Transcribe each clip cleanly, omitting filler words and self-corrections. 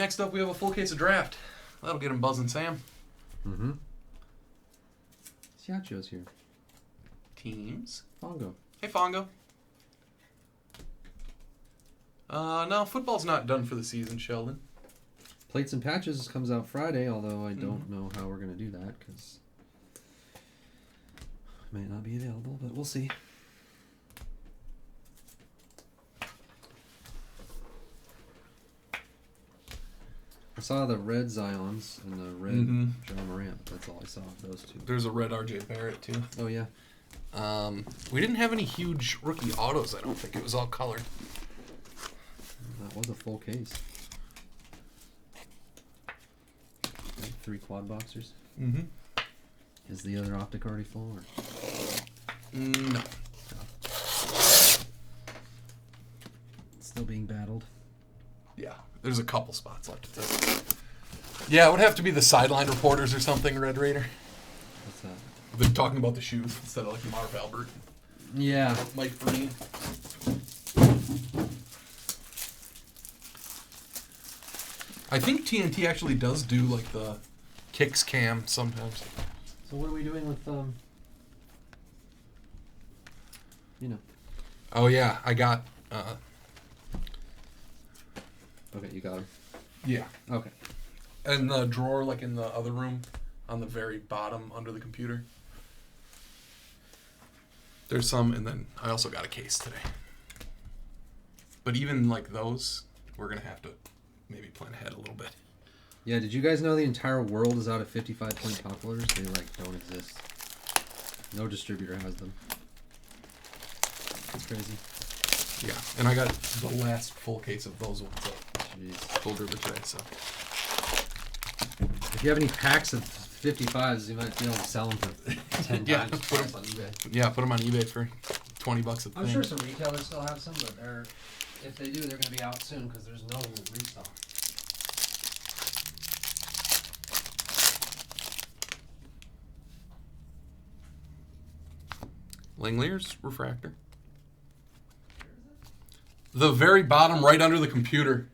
next up we have a full case of draft. That'll get him buzzing, Sam. Mm-hmm. Siacho's here. Teams. Fongo. Hey, Fongo. No, football's not done for the season, Sheldon. Plates and Patches comes out Friday, although I don't know how we're going to do that because it might not be available, but we'll see. I saw the red Zions and the red John Morant. That's all I saw of those two. There's a red RJ Barrett, too. Oh, yeah. We didn't have any huge rookie autos, I don't think. It was all colored. That was a full case. Like 3 quad boxers. Mm-hmm. Is the other optic already full? Or? No. Still being battled. Yeah, there's a couple spots left. Yeah, it would have to be the sideline reporters or something, Red Raider. What's that? They're talking about the shoes instead of like Marv Albert. Yeah. Mike Breen. I think TNT actually does do like the kicks cam sometimes. So what are we doing with Oh yeah, I got Okay, you got him. yeah. Okay. And the drawer like in the other room on the very bottom under the computer. There's some, and then I also got a case today. But even like those, we're gonna have to maybe plan ahead a little bit. Yeah, did you guys know the entire world is out of 55-point top loaders? They like don't exist. No distributor has them. It's crazy. Yeah, and I got the last full case of those ones that Jeez. full dribble today, so. If you have any packs of 55s, you might be able to sell them for 10 Yeah, times put 'em- price on eBay. Yeah, put them on eBay for $20 a thing. I'm sure some retailers still have some, but if they do, they're going to be out soon because there's no restock. Langlier's refractor. The very bottom right under the computer.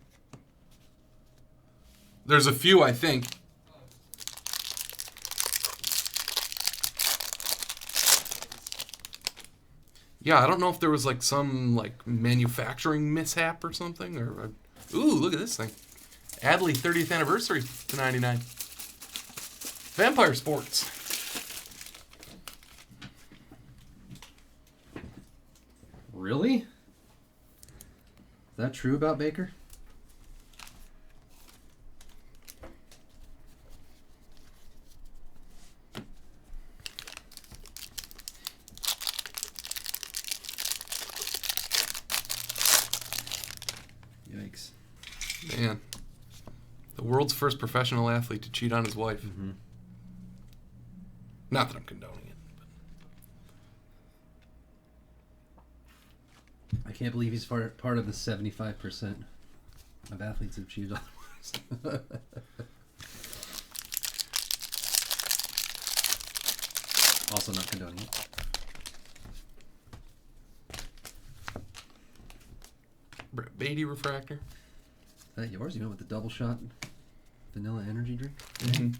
There's a few, I think. Yeah, I don't know if there was like some like manufacturing mishap or something. Or ooh, look at this thing. Adley 30th anniversary to 99. Vampire Sports. Really? Is that true about Baker? Yikes. Man. The world's first professional athlete to cheat on his wife. Mm-hmm. Not that I'm condoning it. I can't believe he's part of the 75% of athletes who've cheated otherwise. Also not condoning it. Brett Beatty refractor. Is that yours? You know, with the double shot vanilla energy drink? Mm-hmm.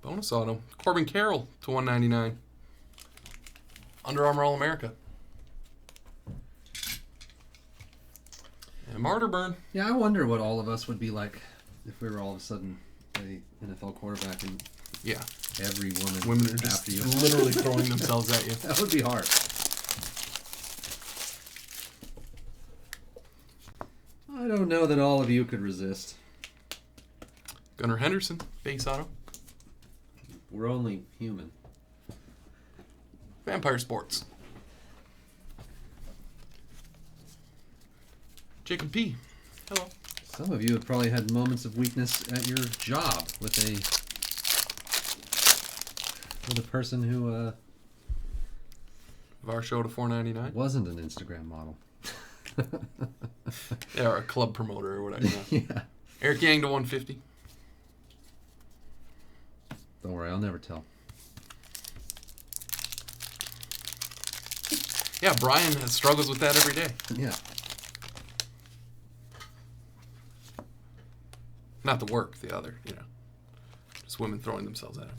Bonus auto. Corbin Carroll to 199. Under Armour All-America. And Martyrburn. Yeah, I wonder what all of us would be like if we were all of a sudden a NFL quarterback and Yeah. every Women are after just you. literally throwing themselves at you. That would be hard. I don't know that all of you could resist. Gunnar Henderson, base auto. We're only human. Vampire Sports. Jacob P. Hello. Some of you have probably had moments of weakness at your job with a person who Varsho to 499. wasn't an Instagram model. Yeah, or a club promoter or whatever. Yeah. Eric Yang to 150. Don't worry, I'll never tell. Yeah, Brian struggles with that every day. Yeah. Not the work, the other, just women throwing themselves at him.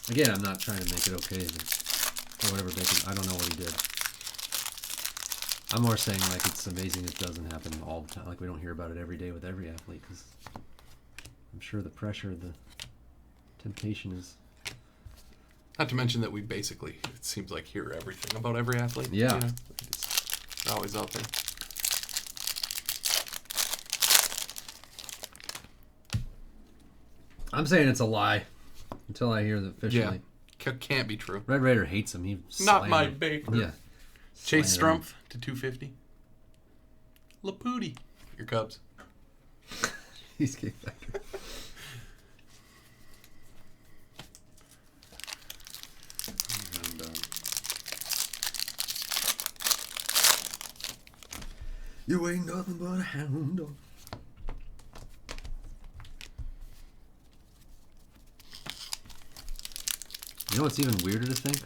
Again, I'm not trying to make it okay or whatever. I don't know what he did. I'm more saying like it's amazing it doesn't happen all the time. Like we don't hear about it every day with every athlete because I'm sure the pressure, the temptation is. Not to mention that we basically, it seems like, hear everything about every athlete. Yeah. It's always out there. I'm saying it's a lie until I hear the officially. Yeah, can't be true. Red Raider hates him. He Not slammed my him. baker. Yeah. Chase Slammed Strumpf to 250. Laputi, your Cubs. him. He's getting back. You ain't nothing but a hound dog. You know what's even weirder to think?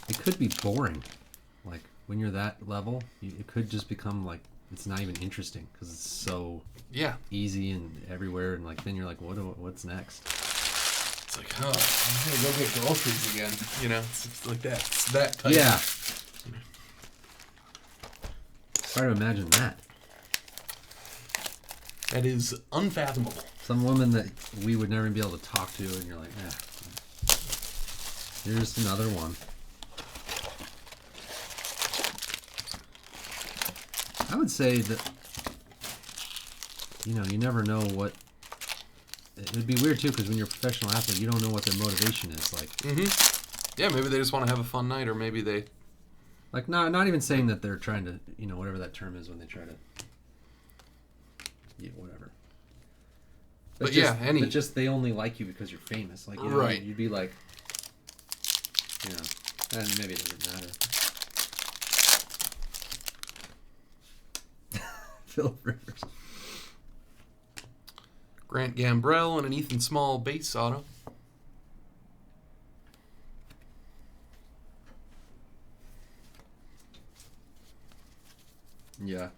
It could be boring. Like, when you're that level, it could just become, like, it's not even interesting because it's so easy and everywhere. And, like, then you're like, what's next? It's like, oh, I'm going to go get groceries again. It's like that. It's that type. Yeah. Try to imagine that. That is unfathomable. Some woman that we would never be able to talk to, and you're like, here's another one. I would say that, you never know what. It would be weird too, because when you're a professional athlete, you don't know what their motivation is. Like, yeah, maybe they just want to have a fun night, or maybe they. Like, not even saying that they're trying to, whatever that term is when they try to. Yeah, whatever. But just they only like you because you're famous. Like, right. You'd be like, and maybe it doesn't matter. Philip Rivers. Grant Gambrell and an Ethan Small base auto. Yeah.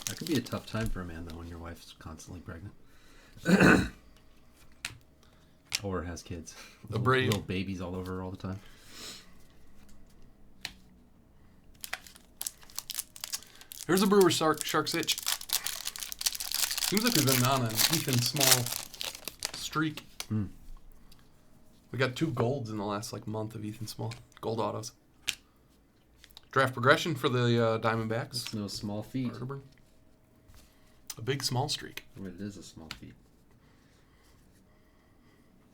That could be a tough time for a man, though, when your wife's constantly pregnant. Or has kids. Little babies all over her all the time. Here's a Brewer Shark's Itch. Seems like we've been on an Ethan Small streak. We got 2 golds in the last month of Ethan Small. Gold autos. Draft progression for the Diamondbacks. It's no small feat. Arterburn. A big small streak. I mean, it is a small feat.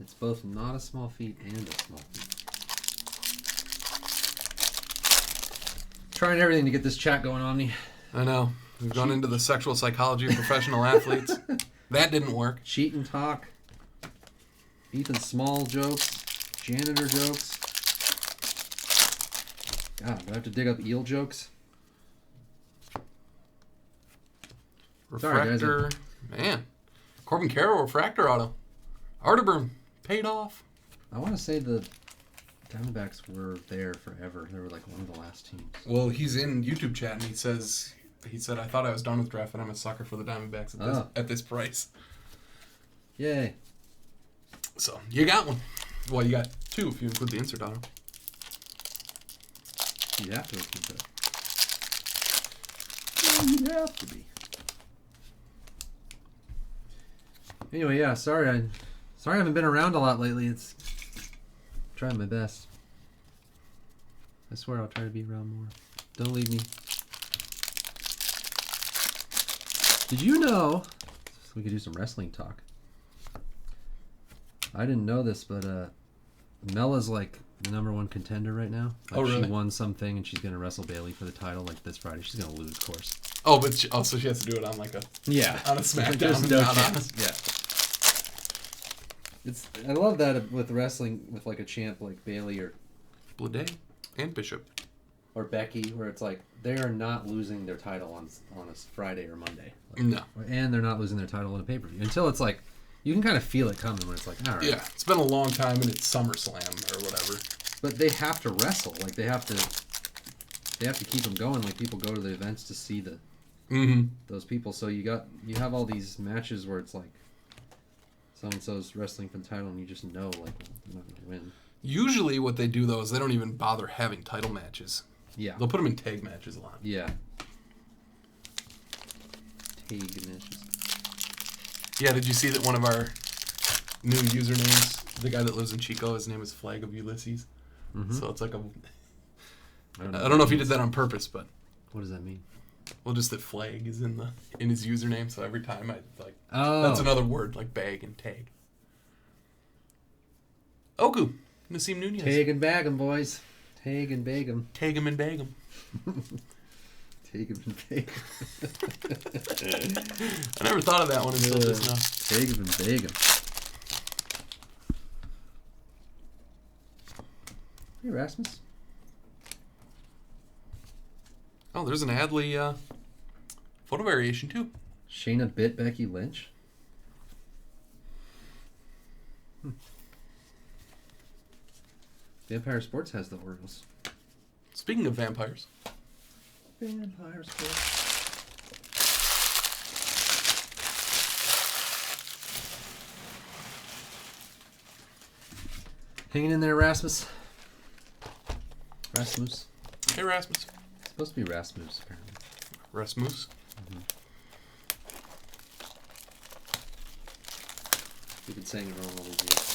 It's both not a small feat and a small feat. Trying everything to get this chat going, Omni. I know. We've gone into the sexual psychology of professional athletes. That didn't work. Cheat and talk. Ethan Small jokes. Janitor jokes. God, do I have to dig up eel jokes? Refractor. Sorry, guys. Man. Corbin Carroll, refractor auto. Arterburn, paid off. I want to say the Diamondbacks were there forever. They were like one of the last teams. Well, he's in YouTube chat and he said, I thought I was done with draft and I'm a sucker for the Diamondbacks at this price. Yay. So, you got one. Well, you got 2 if you include the insert auto. You have to keep it. You have to be. Anyway, yeah, sorry I haven't been around a lot lately. It's trying my best. I swear I'll try to be around more. Don't leave me. Did you know? So we could do some wrestling talk. I didn't know this, but Mella's like the #1 contender right now. Like, oh, really? She won something, and she's gonna wrestle Bailey for the title this Friday. She's gonna lose, of course. Oh, but so she has to do it on on a SmackDown. There's no not on chance. Yeah. I love that with wrestling with a champ like Bailey or Blade and Bishop. or Becky, where it's like they are not losing their title on a Friday or Monday. Like, no. And they're not losing their title on a pay-per-view until it's like you can kind of feel it coming when it's like, all right. Yeah, it's been a long time and it's SummerSlam or whatever. But they have to wrestle. Like they have to keep them going. Like people go to the events to see those people. So you have all these matches where it's like so and so's wrestling for the title, and you just know like they're not gonna win. Usually, what they do though is they don't even bother having title matches. Yeah, they'll put them in tag matches a lot. Yeah, tag matches. Yeah, did you see that one of our new usernames, the guy that lives in Chico, his name is Flag of Ulysses? Mm-hmm. So it's like I don't know if he did that on purpose, but what does that mean? Well, just that flag is in his username, so every time oh, that's another word like bag and tag. Oku, Naseem Nunez. Tag and bag 'em, boys. Tag and bag 'em. Tag 'em and bag 'em. Take him and bake him. I never thought of that one until just now. Take him and bake him. Hey, Rasmus. Oh, there's an Adley photo variation, too. Shayna bit Becky Lynch? Vampire Sports has the Orioles. Speaking of vampires. Vampire Sports. Hanging in there, Rasmus. Rasmus. Hey, Rasmus. It's supposed to be Rasmus, apparently. Rasmus? Mm-hmm. You've been saying it wrong all these years.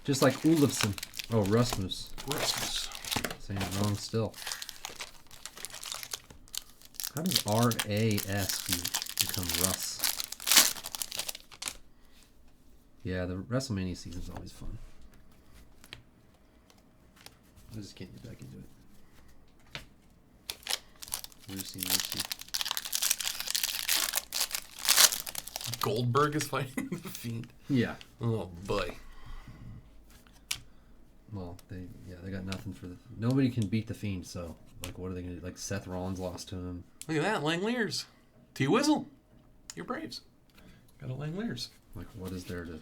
Just like Olufsen. Oh, Rasmus. Rasmus. Saying it wrong still. How does R-A-S become Russ? Yeah, the WrestleMania season's always fun. I just can't get back into it. Lucy. Goldberg is fighting the Fiend. Yeah. Oh boy. Well, they got nothing for the. Nobody can beat the Fiend, so like, what are they gonna do? Like Seth Rollins lost to him. Look at that, Langoliers. T-Wizzle. You're Braves. Got a Langoliers. Like, what is there to?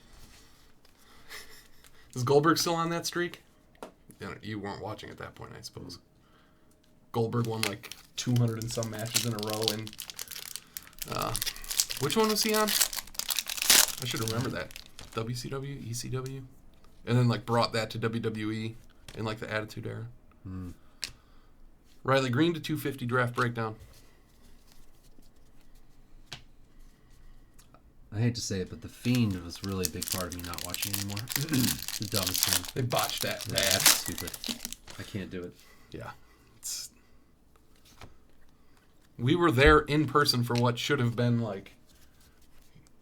Is Goldberg still on that streak? You weren't watching at that point, I suppose. Goldberg won like 200 and some matches in a row, and which one was he on? I should remember that. WCW, ECW, and then like brought that to WWE in like the Attitude Era. Riley Green to 250 draft breakdown. I hate to say it, but the Fiend was really a big part of me not watching anymore. The dumbest thing. They botched that bad. That's stupid. I can't do it. Yeah. We were there in person for what should have been like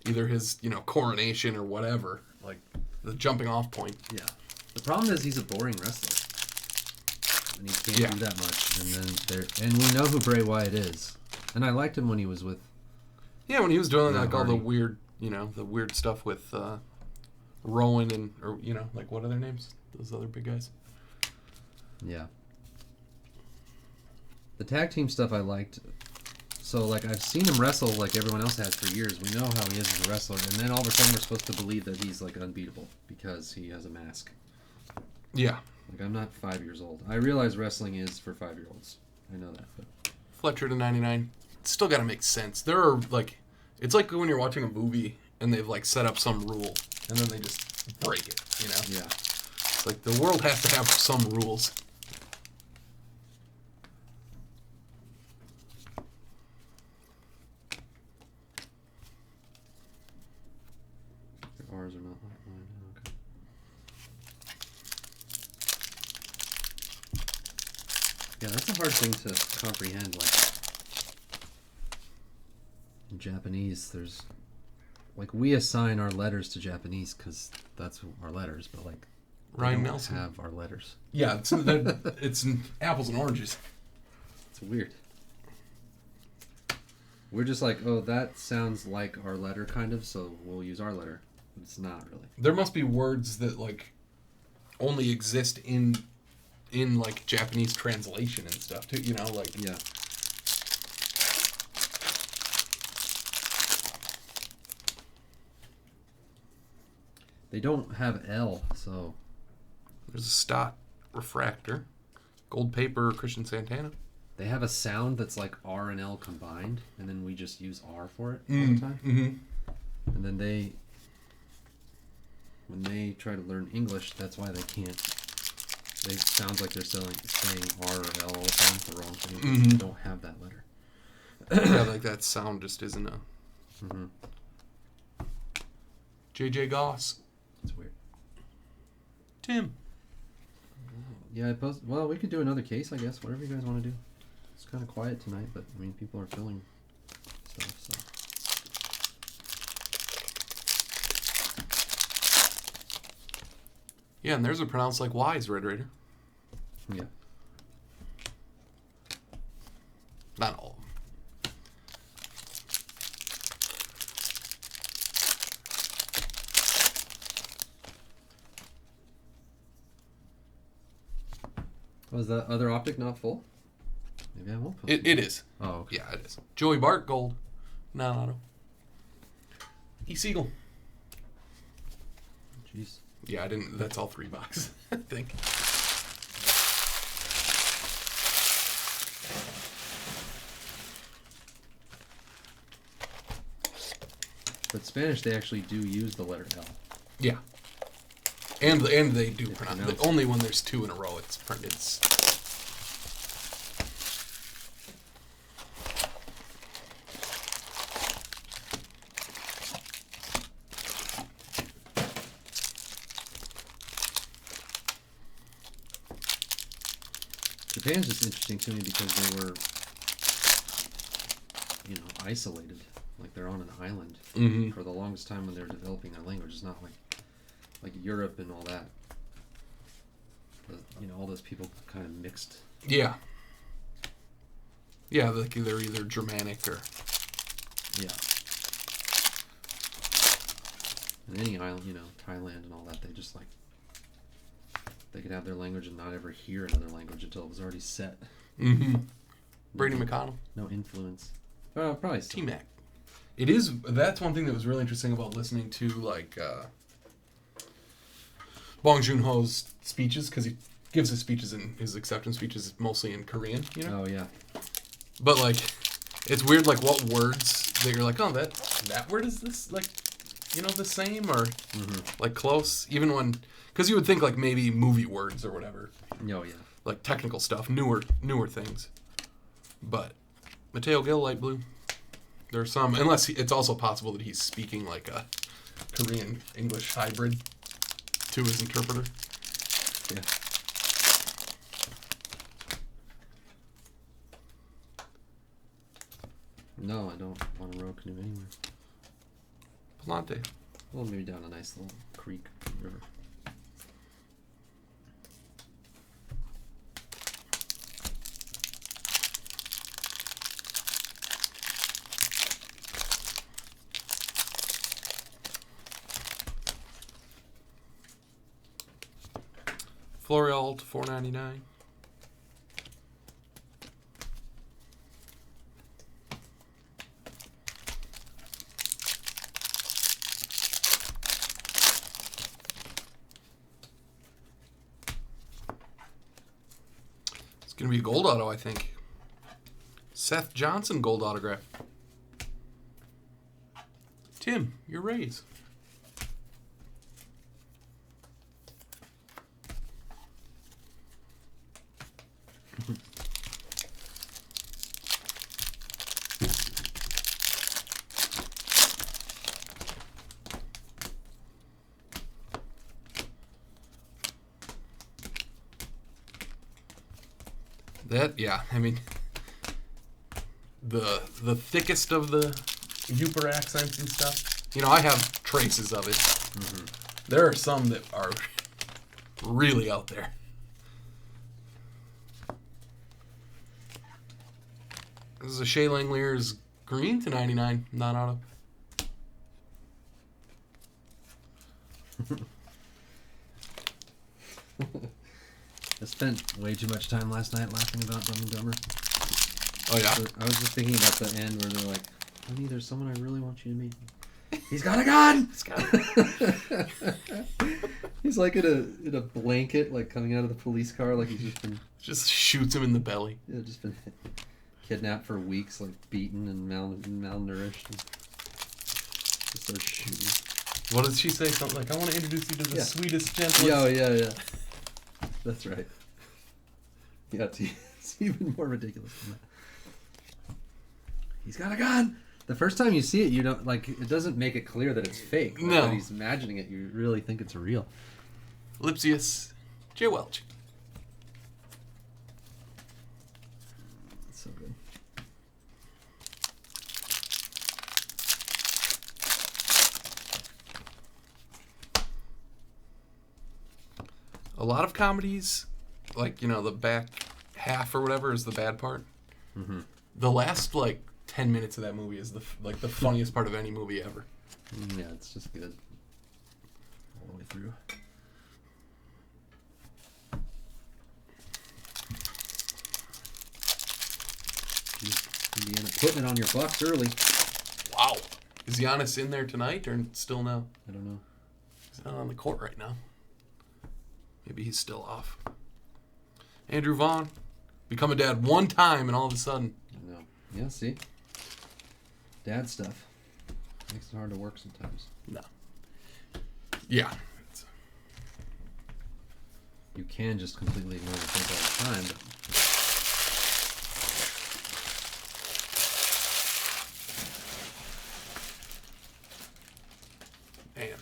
either his, coronation or whatever. Like the jumping off point. Yeah. The problem is he's a boring wrestler. And he can't do that much. And we know who Bray Wyatt is. And I liked him when he was with. Yeah, when he was doing like all Hardy. the weird, the weird stuff with Rowan and, like what are their names? Those other big guys. Yeah. The tag team stuff I liked. So, like, I've seen him wrestle like everyone else has for years. We know how he is as a wrestler. And then all of a sudden we're supposed to believe that he's, like, unbeatable because he has a mask. Yeah. Like, I'm not 5 years old. I realize wrestling is for 5-year-olds. I know that. But Fletcher to 99. It's still got to make sense. There are, like, it's like when you're watching a movie and they've, like, set up some rule and then they just break it, Yeah. It's like the world has to have some rules. Ours are not like mine. Okay. Yeah, that's a hard thing to comprehend. Like in Japanese, there's like we assign our letters to Japanese because that's our letters, but like Ryan don't Nelson have our letters. Yeah, it's apples and oranges. It's weird. We're just like, oh, that sounds like our letter, kind of, so we'll use our letter. but it's not really. There must be words that like only exist in like Japanese translation and stuff too. You know, like Yeah. They don't have L, so there's a Stott refractor, gold paper, Christian Santana. they have a sound that's like R and L combined, and then we just use R for it all the time. Mm-hmm. And then when they try to learn English, that's why they can't. They sounds like they're saying R or L all the time, the wrong thing. Mm-hmm. They don't have that letter. Yeah, like that sound just isn't a. Mm-hmm. JJ Goss. It's weird. Tim. Yeah, well, we could do another case, I guess. Whatever you guys want to do. It's kind of quiet tonight, but I mean, people are filling stuff. So Yeah, and there's a pronounced like Y's Red Raider. yeah. Not all of them. Was that other optic not full? Maybe I won't put It is. Oh, okay. Yeah, it is. Joey Bart, gold. Non-auto. E. Siegel. Jeez. Yeah, I didn't. That's all 3 boxes, I think. But Spanish, they actually do use the letter L. Yeah. And they do pronounce pronounce it. Only when there's 2 in a row, it's. Japan's just interesting to me because they were, isolated. Like they're on an island Mm-hmm. for the longest time when they're developing their language. It's not like Europe and all that. All those people kind of mixed. Yeah. Yeah, like they're either Germanic or. Yeah. And any island, Thailand and all that, they just they could have their language and not ever hear another language until it was already set. Mm-hmm. Brady McConnell. No influence. Probably some. T-Mac. It is. That's one thing that was really interesting about listening to Bong Joon-ho's speeches, because he gives his speeches and his acceptance speeches mostly in Korean. Oh yeah. But it's weird what words that you're like, oh, that word is this the same or close, even when, because you would think maybe movie words or whatever. Oh yeah. Technical stuff, newer things. But Mateo Gill, light blue. There are some, unless it's also possible that he's speaking a Korean English hybrid to his interpreter. Yeah. No, I don't want to row canoe anywhere. Palante. Well, maybe down a nice little creek, river. Florial to $4.99. It's gonna be a gold auto, I think. Seth Johnson gold autograph. Tim, your Rays. I mean, the thickest of the Uper accents and stuff. I have traces of it. Mm-hmm. There are some that are really out there. This is a Shea Langlear's green to 99, non-auto. spent way too much time last night laughing about Dumb and Dumber. Oh, yeah? I was just thinking about the end where they're like, honey, there's someone I really want you to meet. He's got a gun! He's like in a blanket, like coming out of the police car, like he's just been... Just shoots him in the belly. Yeah, just been kidnapped for weeks, like beaten and malnourished. And just starts shooting. What does she say? Something like, I want to introduce you to the sweetest, gentlest... Yeah. That's right. Yeah, it's even more ridiculous than that. He's got a gun! The first time you see it, you don't, like, it doesn't make it clear that it's fake. Like, no. When he's imagining it, you really think it's real. Lipsius J. Welch. It's so good. A lot of comedies, like, the back half or whatever is the bad part. Mm-hmm. The last, 10 minutes of that movie is the funniest part of any movie ever. Yeah, it's just good. All the way through. Indiana putting it on your Bucks early. Wow. Is Giannis in there tonight or still no? I don't know. He's not on the court right now. Maybe he's still off. Andrew Vaughn. Become a dad one time and all of a sudden. I know. Yeah, see? Dad stuff. Makes it hard to work sometimes. No. Yeah. You can just completely ignore the thing all the time, but... Man.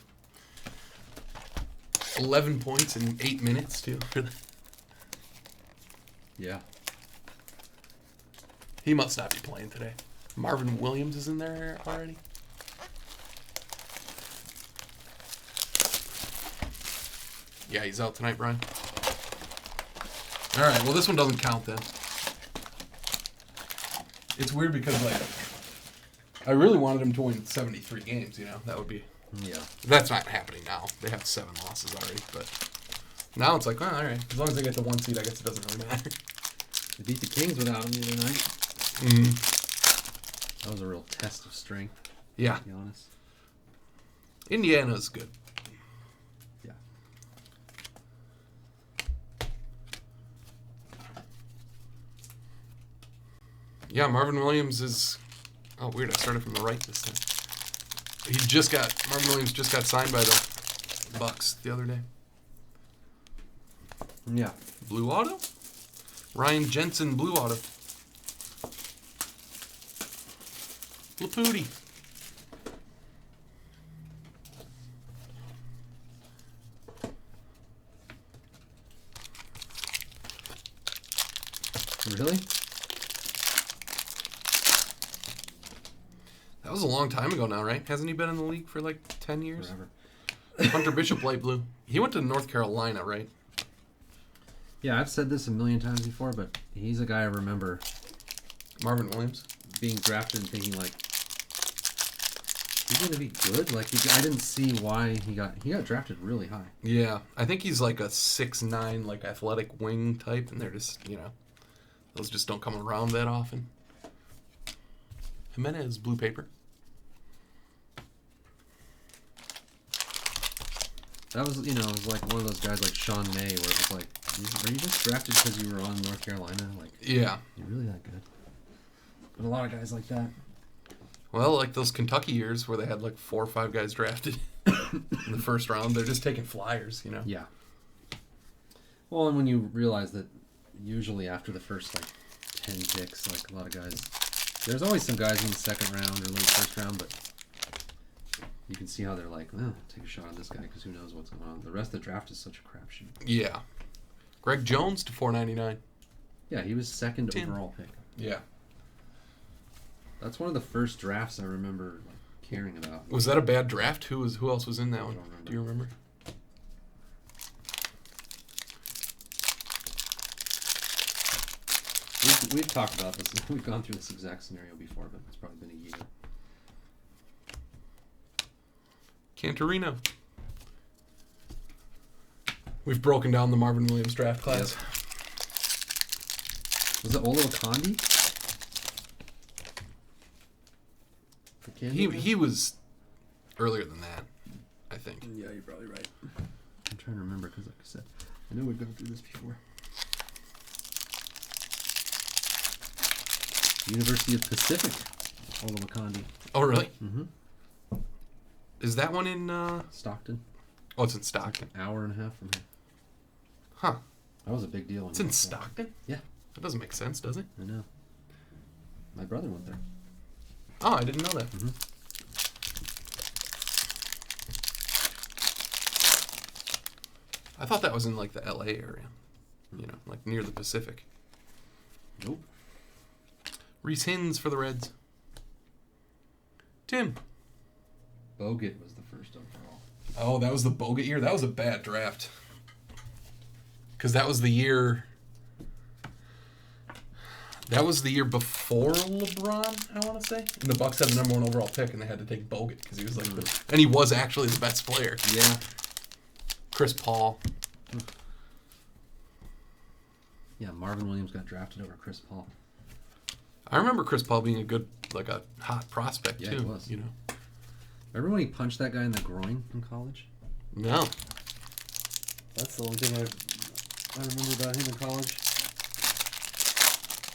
11 points in 8 minutes, too. Yeah. He must not be playing today. Marvin Williams is in there already. Yeah, he's out tonight, Brian. All right, well, this one doesn't count then. It's weird because, I really wanted him to win 73 games, That would be... Yeah. That's not happening now. They have 7 losses already, but now it's like, well, all right. As long as they get the 1 seed, I guess it doesn't really matter. They beat the Kings without him the other night. Mm-hmm. That was a real test of strength, Yeah. to be honest. Indiana's good. Yeah. Yeah, Marvin Williams is... Oh, weird. I started from the right this time. Marvin Williams just got signed by the Bucks the other day. Yeah. Blue Auto? Ryan Jensen, Blue Auto. Laputi. Really? That was a long time ago now, right? Hasn't he been in the league for 10 years? Forever. Hunter Bishop, light blue. He went to North Carolina, right? Yeah, I've said this a million times before, but he's a guy I remember Marvin Williams. being drafted and thinking, he's going to be good? I didn't see why he got drafted really high. Yeah, I think he's a 6'9", athletic wing type, and they're just, those just don't come around that often. Jimenez, blue paper. That was, it was like one of those guys like Sean May, where it was like, are you just drafted because you were on North Carolina? Yeah. You're really that good. But a lot of guys like that. Well, those Kentucky years where they had 4 or 5 guys drafted in the first round, they're just taking flyers, Yeah. Well, and when you realize that usually after the first 10 picks, a lot of guys, there's always some guys in the second round or late first round, but you can see how they're take a shot at this guy because who knows what's going on. The rest of the draft is such a crapshoot. Yeah. Greg Jones to 499. Yeah, he was second overall pick. Yeah. That's one of the first drafts I remember caring about. Was that a bad draft? Who else was in that one? don't remember. Do you remember? We've talked about this. We've gone through this exact scenario before, but it's probably been a year. Cantorino. We've broken down the Marvin Williams draft class. Yep. Was it Olowokandi? For Candy? He was earlier than that, I think. Yeah, you're probably right. I'm trying to remember because, like I said, I know we've gone through this before. University of Pacific, Olowokandi. Oh, really? Mm-hmm. Is that one in Stockton. Oh, it's in Stockton. An hour and a half from here. Huh. That was a big deal. It's in Stockton? Yeah. That doesn't make sense, does it? I know. My brother went there. Oh, I didn't know that. Mm-hmm. I thought that was in like the LA area. You know, like near the Pacific. Nope. Reese Hins for the Reds. Tim. Bogut was the first overall. Oh, that was the Bogut year? That was a bad draft. Because that was the year... That was the year before LeBron, I want to say. And the Bucks had the number 1 overall pick, and they had to take Bogut because he was like and he was actually the best player. Yeah. Chris Paul. Yeah, Marvin Williams got drafted over Chris Paul. I remember Chris Paul being a good, like a hot prospect Yeah, too. he was. You know. Remember when he punched that guy in the groin in college? No. That's the only thing I remember about him in college.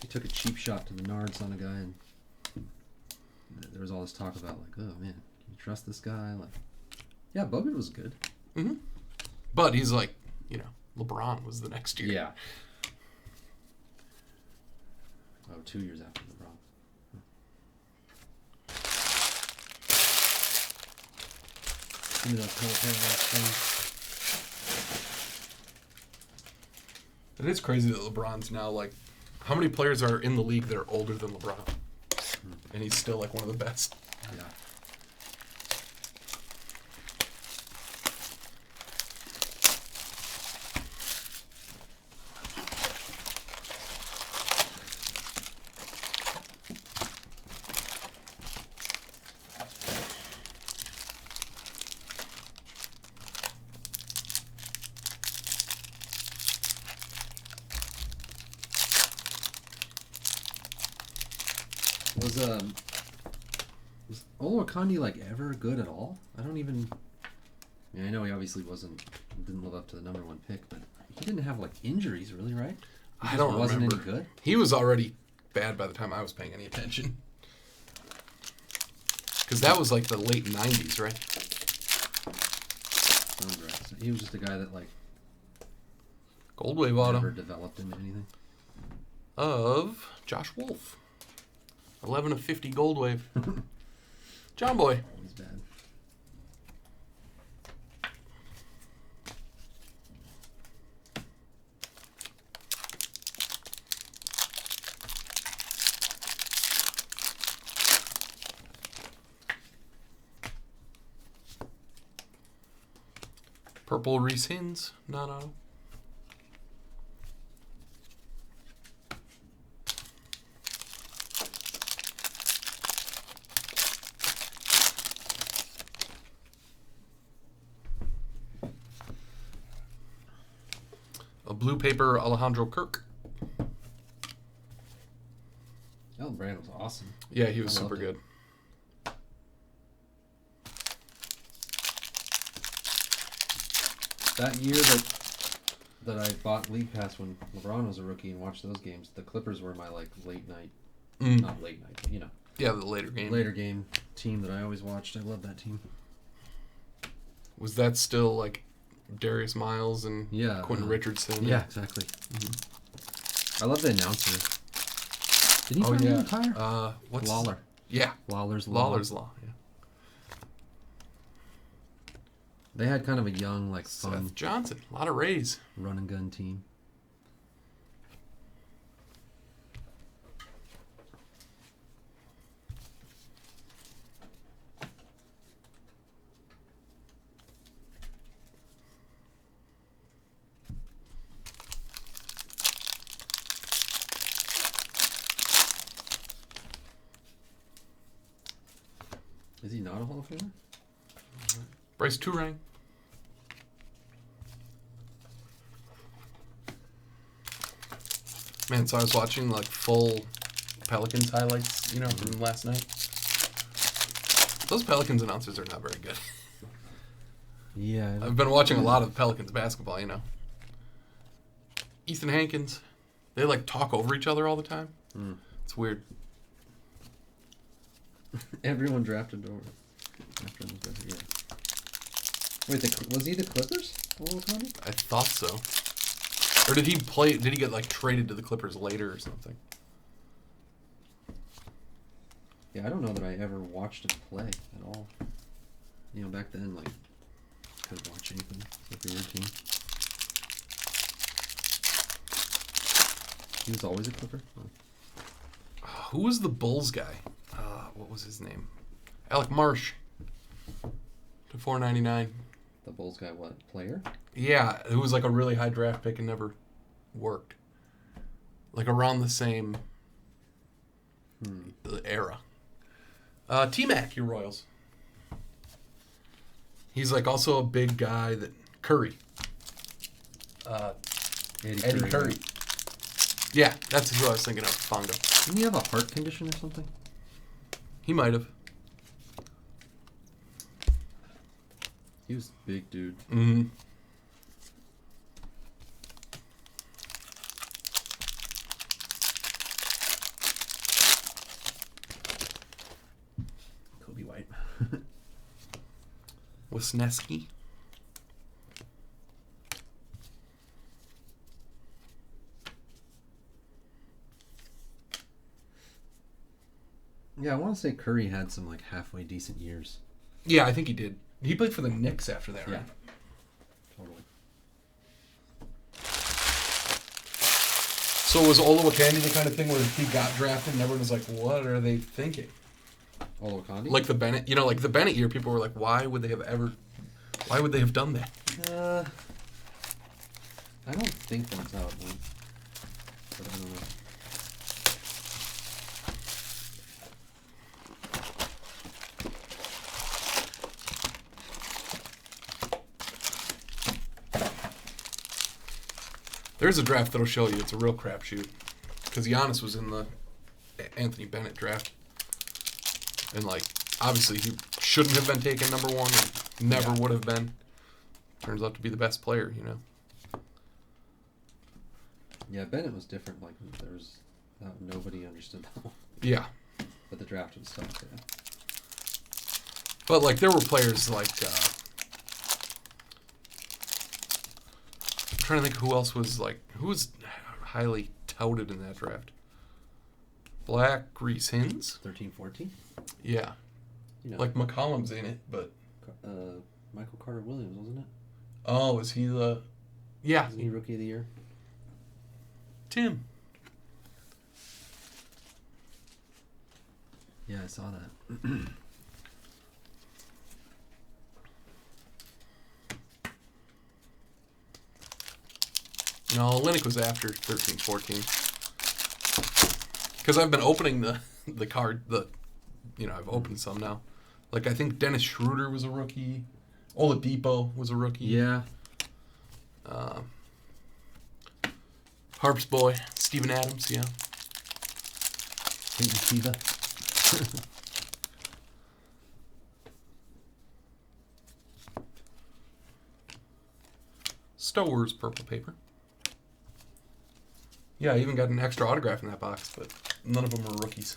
He took a cheap shot to the nards on a guy, and there was all this talk about, like, oh man, can you trust this guy? Like, yeah, Bogut was good. Mm-hmm. But he's like, you know, LeBron was the next year. Yeah. Oh, 2 years after LeBron. Give me those color things. It is crazy that LeBron's now like, how many players are in the league that are older than LeBron? And he's still like one of the best. Yeah. Was Olowokandi like ever good at all? I don't even. I mean, I know he obviously didn't live up to the number 1 pick, but he didn't have like injuries, really, right? He I don't wasn't remember. any good. He was already bad by the time I was paying any attention. Because that was like the late 90s, right? Sounds right. So he was just a guy that like Gold Wave never auto developed into anything. of Josh Wolf. 11 of 50 Gold Wave. John Boy. He's bad. Purple Reese Hins. Not auto. A blue paper Alejandro Kirk. Elton Brand was awesome. Yeah, he was I super loved it. good. That year that I bought League Pass when LeBron was a rookie and watched those games, the Clippers were my like late night, not late night, but, you know, Yeah, the later game. later game team that I always watched. I love that team. Was that still like Darius Miles and Yeah, Quentin Richardson? Yeah, exactly. I love the announcer. Did he finally retire? What's Lawler. Yeah, Lawler's Law. Lawler's Law. Yeah. They had kind of a young, like, fun Seth Johnson. A lot of Rays. run and gun team. Is he not a Hall of Famer? Bryce Turang. Man, so I was watching like full Pelicans highlights, from last night. Those Pelicans announcers are not very good. Yeah. I've been watching a lot of Pelicans basketball, Ethan Hankins, they like talk over each other all the time. It's weird. Everyone drafted over. After him, yeah. Wait, was he the Clippers? I thought so. Or did he get like traded to the Clippers later or something? Yeah, I don't know that I ever watched him play at all. Back then, like, couldn't watch anything except for your team. He was always a Clipper? Oh. Who was the Bulls guy? What was his name? Alec Marsh. To $4.99. The Bulls guy, what? Player? Yeah, it was like a really high draft pick and never worked. Like around the same era. T-Mac, your Royals. He's like also a big guy that Curry. Eddie Curry. Yeah, that's who I was thinking of. Fongo. Didn't he have a heart condition or something? He might have. He was a big dude. Mm-hmm. Kobe White. Wisniewski. Yeah, I want to say Curry had some like halfway decent years. Yeah, I think he did. He played for the Knicks after that, right? Yeah. Totally. So was Olowokandi the kind of thing where he got drafted and everyone was like, what are they thinking? Olowokandi? Like the Bennett, like the Bennett year, people were like, why would they have done that? I don't think that's how it went. But I don't know. There's a draft that'll show you it's a real crapshoot. Because Giannis was in the Anthony Bennett draft. And, like, obviously he shouldn't have been taken number one. And never would have been. Turns out to be the best player, Yeah, Bennett was different. Like, there was... nobody understood that one. Yeah. But the draft was tough, yeah. But, like, there were players like... I'm trying to think who else was, like... Who was highly touted in that draft? Black, Reese Hins? 13-14? Yeah. Like, McCollum's in it, but... Michael Carter-Williams, wasn't it? Oh, is he the... Yeah. Isn't he Rookie of the Year? Tim. Yeah, I saw that. No, Olynyk was after 13-14. Because I've been opening the card, I've opened some now. Like, I think Dennis Schroeder was a rookie. Oladipo was a rookie. Yeah. Harp's boy, Steven Adams, yeah. Peyton Siva. Stowers purple paper. Yeah, I even got an extra autograph in that box, but none of them were rookies.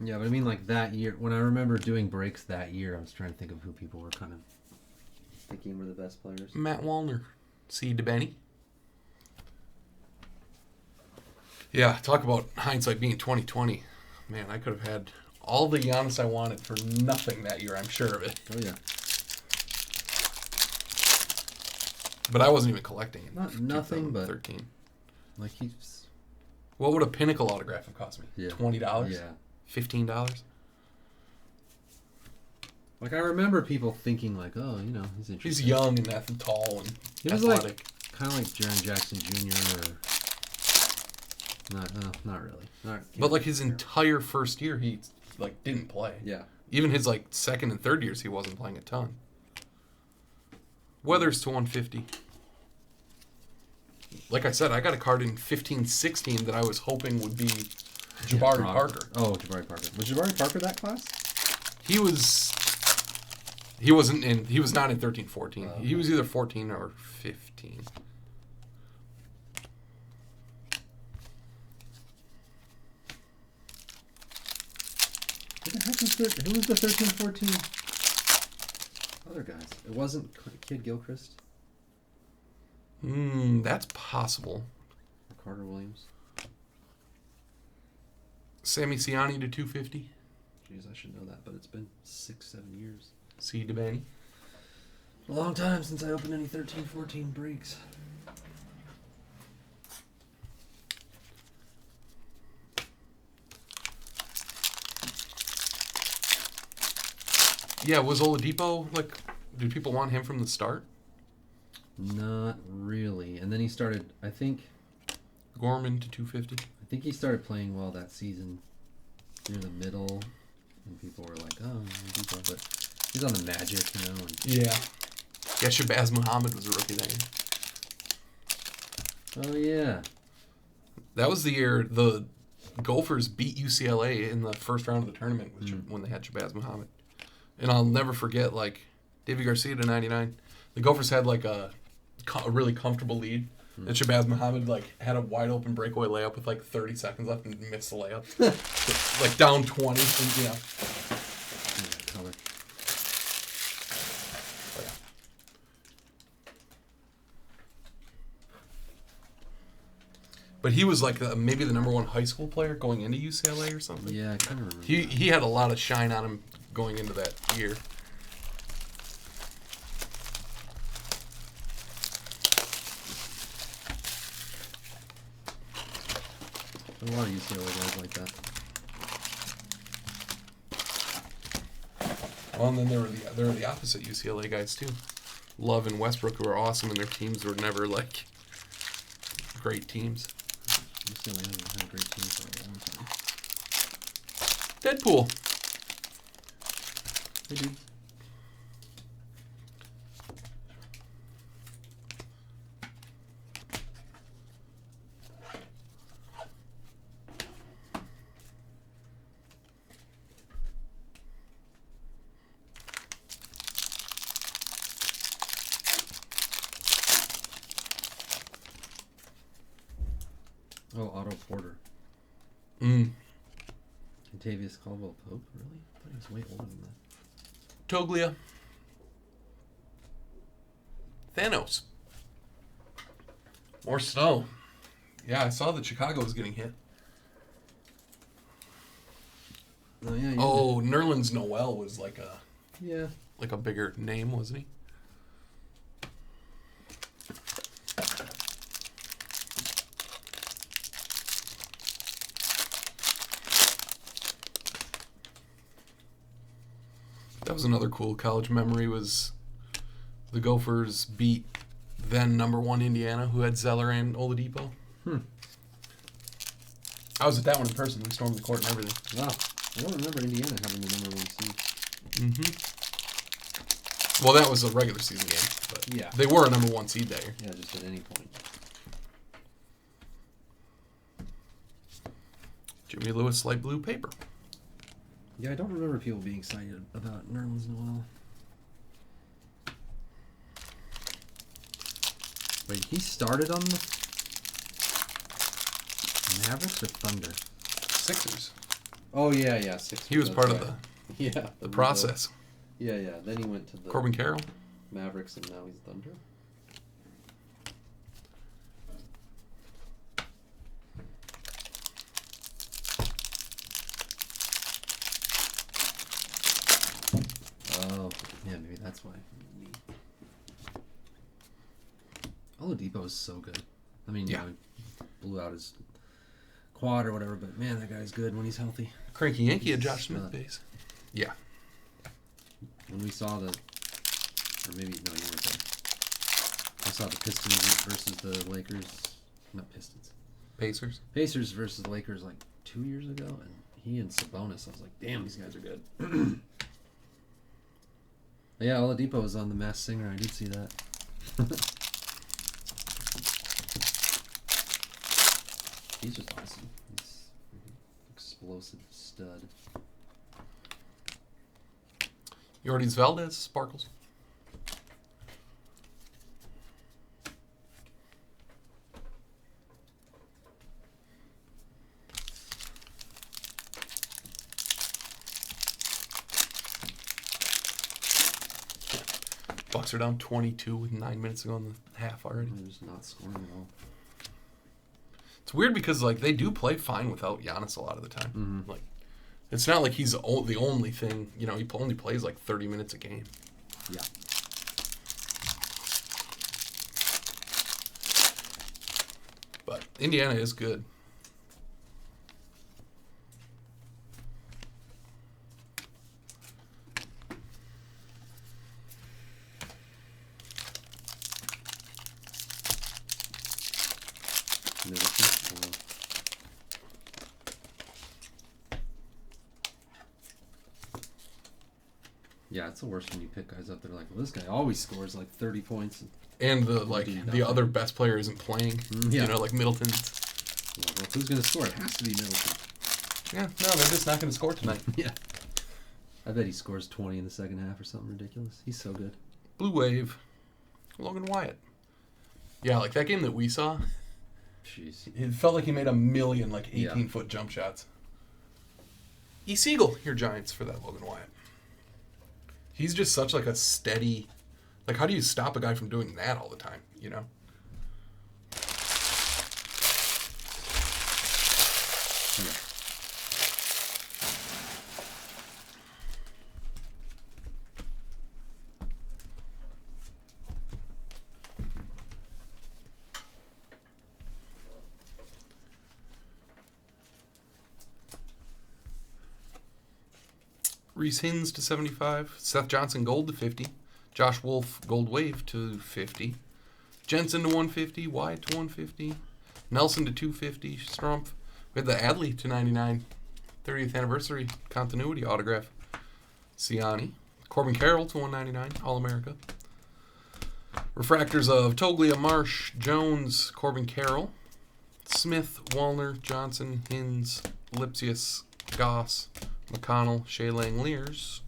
Yeah, but I mean, like, that year, when I remember doing breaks that year, I was trying to think of who people were kind of thinking were the best players. Matt Wallner. C. DeBenny. Yeah, talk about hindsight being 20/20. Man, I could have had all the Giannis I wanted for nothing that year, I'm sure of it. Oh, yeah. But I wasn't even collecting it. Not nothing, but 13. like he's... What would a Pinnacle autograph have cost me? Yeah. $20? Yeah. $15? Like, I remember people thinking, like, oh, he's interesting. He's young and tall and he was athletic. like, kind of like Jaren Jackson Jr. or... Not really. But, like, his entire first year, he, like, didn't play. Yeah. Even his, like, second and third years, he wasn't playing a ton. Weathers to 150. Like I said, I got a card in 15-16 that I was hoping would be Jabari Parker. Oh, Jabari Parker. Was Jabari Parker that class? He was not in 13-14. He was either 14 or 15. Who the heck was who was the 13-14 other guys? It wasn't Kid Gilchrist? That's possible. Or Carter Williams? Sammy Siani to 250. Jeez, I should know that, but it's been 6-7 years. C. DeBaney. A long time since I opened any 13-14 breaks. Yeah, was Oladipo, like, did people want him from the start? Not really. And then he started, I think Gorman to 250. I think he started playing well that season near the middle, and people were like, oh, Oladipo, but he's on the Magic, And, yeah. Yeah, Shabazz Muhammad was a rookie that year. oh, yeah. That was the year the Gophers beat UCLA in the first round of the tournament when they had Shabazz Muhammad. And I'll never forget, like, David Garcia to 99. The Gophers had, like, a really comfortable lead. And Shabazz Muhammad, like, had a wide-open breakaway layup with, like, 30 seconds left and missed the layup. Like, down 20. And, Yeah, color. But he was, like, maybe the number one high school player going into UCLA or something. Yeah, I kind of remember. He had a lot of shine on him going into that year. A lot of UCLA guys like that. Well, and then there were the opposite UCLA guys too. Love and Westbrook, who were awesome, and their teams were never like great teams. UCLA hasn't had a great team for a long time. Deadpool. Hey, dude. Oh, Otto Porter. Contavious Caldwell Pope? Really? I thought he was way older than that. Toglia. Thanos. More snow. Yeah, I saw that Chicago was getting hit. Oh, yeah. Oh, Nerlens Noel was like a bigger name, wasn't he? That was another cool college memory. Was the Gophers beat then number one Indiana, who had Zeller and Oladipo. I was at that one in person. We stormed the court and everything. Wow. I don't remember Indiana having the number one seed. Well, that was a regular season game, but Yeah. they were a number one seed that year. Yeah, just at any point. Jimmy Lewis light blue paper. Yeah, I don't remember people being excited about Nerlens Noel. Wait, he started on the Mavericks or Thunder? Sixers. Oh, yeah, Sixers. He was part of the process. Yeah. Then he went to the Corbin Carroll. Mavericks, and now he's Thunder. Oh, yeah, maybe that's why. Oladipo is so good. I mean, Yeah. he blew out his quad or whatever, but man, that guy's good when he's healthy. Cranky Yankee at Josh Smith base. Yeah. When we saw the, or maybe no, you weren't there. I saw the Pistons versus the Lakers, not Pistons. Pacers. Pacers versus Lakers like 2 years ago, and he and Sabonis. I was like, damn, these guys are good. Yeah, Oladipo was on The Masked Singer. I did see that. He's just awesome. He's an explosive stud. Yordis Valdez, Sparkles. Bucks are down 22 with 9 minutes to go in the half already. They're just not scoring at all. It's weird because like they do play fine without Giannis a lot of the time. Mm-hmm. Like, it's not like he's the only thing. You know, he only plays like 30 minutes a game. Yeah. But Indiana is good. Yeah, it's the worst when you pick guys up. They're like, well, this guy always scores like 30 points. And the other best player isn't playing. Yeah. You know, like Middleton's. Well, who's going to score? It has to be Middleton. Yeah, no, they're just not going to score tonight. Yeah. I bet he scores 20 in the second half or something ridiculous. He's so good. Blue Wave. Logan Wyatt. Yeah, like that game that we saw, Jeez. it felt like he made a million, like 18-foot jump shots. E. Siegel, your Giants for that Logan Wyatt. He's just such like a steady, like how do you stop a guy from doing that all the time, you know? Yeah. Reese Hins to 75. Seth Johnson gold to 50. Josh Wolf gold wave to 50. Jensen to 150. Wyatt to 150. Nelson to 250. Strumpf. We had the Adley to 99. 30th anniversary continuity autograph. Siani. Corbin Carroll to 199. All-America. Refractors of Toglia, Marsh, Jones, Corbin Carroll. Smith, Wallner, Johnson, Hins, Lipsius, Goss, McConnell, Shea Langeliers,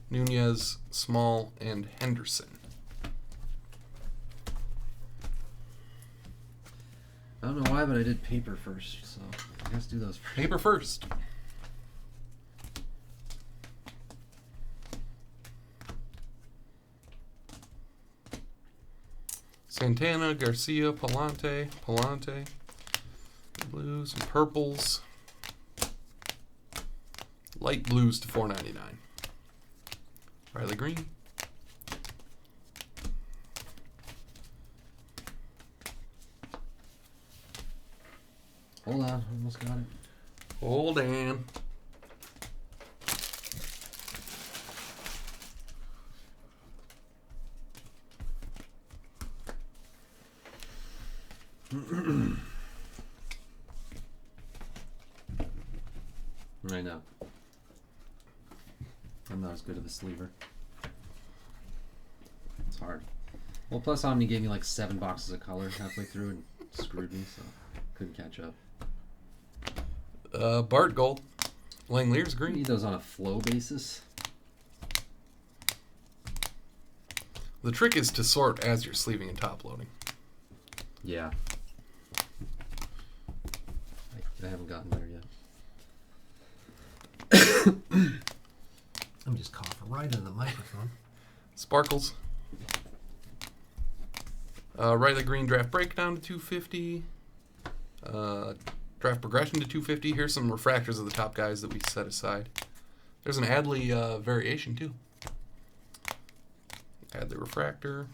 Nunez, Small, and Henderson. I don't know why, but I did paper first, so I guess do those first. Paper first. Santana, Garcia, Palante, blues and purples. Light blues to $4.99. Riley Green. Hold on, almost got it. Hold on. I know. I'm not as good of a sleever. It's hard. Well, plus Omni gave me like 7 boxes of color halfway through and screwed me, so couldn't catch up. Bart gold. Langeliers You green. need those on a flow basis. The trick is to sort as you're sleeving and top loading. Yeah. I haven't gotten there yet. I'm just coughing right into the microphone. Sparkles. Riley Green draft breakdown to 250. Draft progression to 250. Here's some refractors of the top guys that we set aside. There's an Adley variation too. Adley refractor.